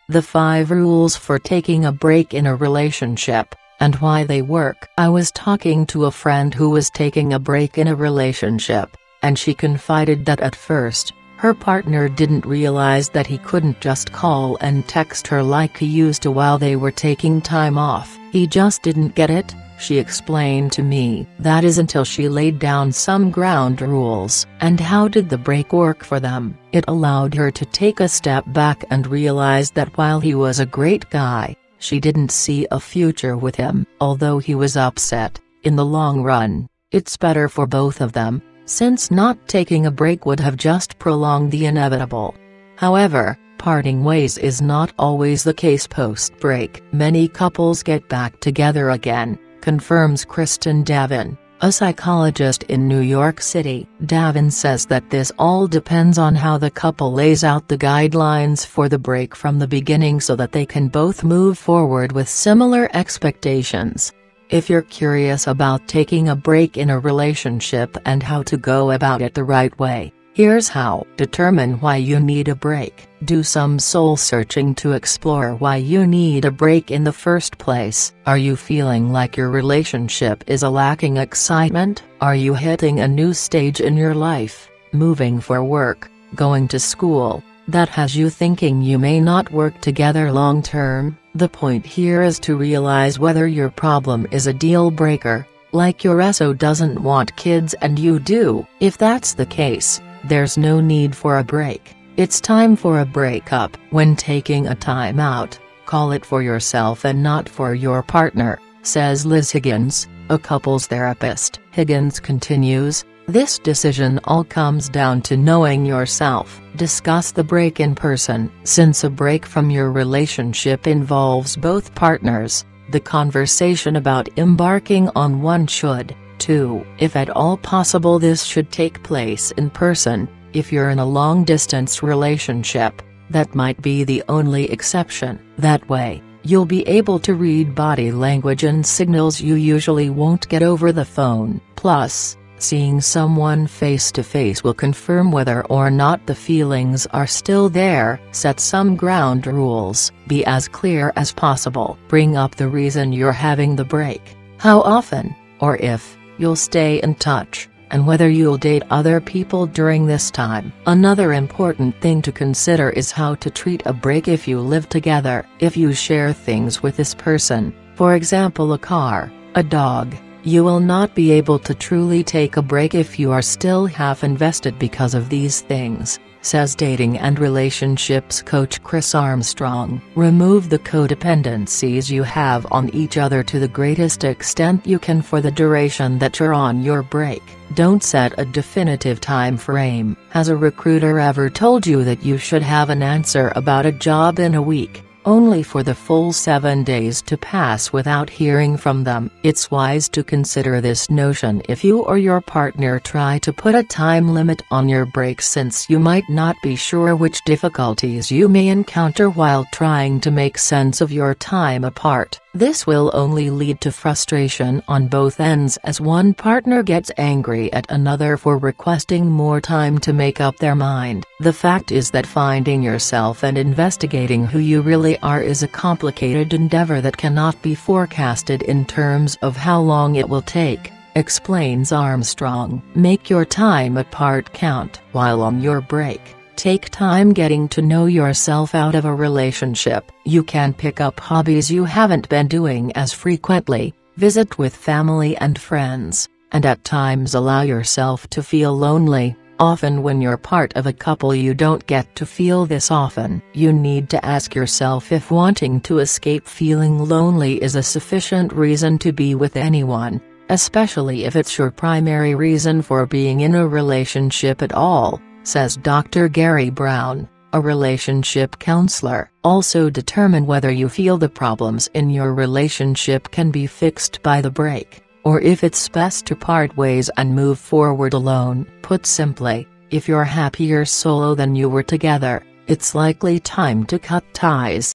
The 5 rules for taking a break in a relationship, and why they work. I was talking to a friend who was taking a break in a relationship, and she confided that at first, her partner didn't realize that he couldn't just call and text her like he used to while they were taking time off. He just didn't get it, she explained to me. That is until she laid down some ground rules. And how did the break work for them? It allowed her to take a step back and realize that while he was a great guy, she didn't see a future with him. Although he was upset, in the long run, it's better for both of them, since not taking a break would have just prolonged the inevitable. However, parting ways is not always the case post-break. Many couples get back together again, confirms Kristen Davin, a psychologist in New York City. Davin says that this all depends on how the couple lays out the guidelines for the break from the beginning so that they can both move forward with similar expectations. If you're curious about taking a break in a relationship and how to go about it the right way, here's how. Determine why you need a break. Do some soul searching to explore why you need a break in the first place. Are you feeling like your relationship is lacking excitement? Are you hitting a new stage in your life, moving for work, going to school, that has you thinking you may not work together long term? The point here is to realize whether your problem is a deal breaker, like your SO doesn't want kids and you do. If that's the case, there's no need for a break. It's time for a breakup. When taking a time out, call it for yourself and not for your partner, says Liz Higgins, a couples therapist. Higgins continues, this decision all comes down to knowing yourself. Discuss the break in person. Since a break from your relationship involves both partners, the conversation about embarking on one should, too. If at all possible, this should take place in person. If you're in a long-distance relationship, that might be the only exception. That way, you'll be able to read body language and signals you usually won't get over the phone. Plus, seeing someone face-to-face will confirm whether or not the feelings are still there. Set some ground rules. Be as clear as possible. Bring up the reason you're having the break, how often, or if, you'll stay in touch, and whether you'll date other people during this time. Another important thing to consider is how to treat a break if you live together. If you share things with this person, for example a car, a dog, you will not be able to truly take a break if you are still half invested because of these things, says dating and relationships coach Chris Armstrong. Remove the codependencies you have on each other to the greatest extent you can for the duration that you're on your break. Don't set a definitive time frame. Has a recruiter ever told you that you should have an answer about a job in a week, only for the full 7 days to pass without hearing from them? It's wise to consider this notion if you or your partner try to put a time limit on your break, since you might not be sure which difficulties you may encounter while trying to make sense of your time apart. This will only lead to frustration on both ends as one partner gets angry at another for requesting more time to make up their mind. The fact is that finding yourself and investigating who you really are is a complicated endeavor that cannot be forecasted in terms of how long it will take, explains Armstrong. Make your time apart count. While on your break, take time getting to know yourself out of a relationship. You can pick up hobbies you haven't been doing as frequently, visit with family and friends, and at times allow yourself to feel lonely. Often when you're part of a couple you don't get to feel this often. You need to ask yourself if wanting to escape feeling lonely is a sufficient reason to be with anyone, especially if it's your primary reason for being in a relationship at all, says Dr. Gary Brown, a relationship counselor. Also determine whether you feel the problems in your relationship can be fixed by the break, or if it's best to part ways and move forward alone. Put simply, if you're happier solo than you were together, it's likely time to cut ties.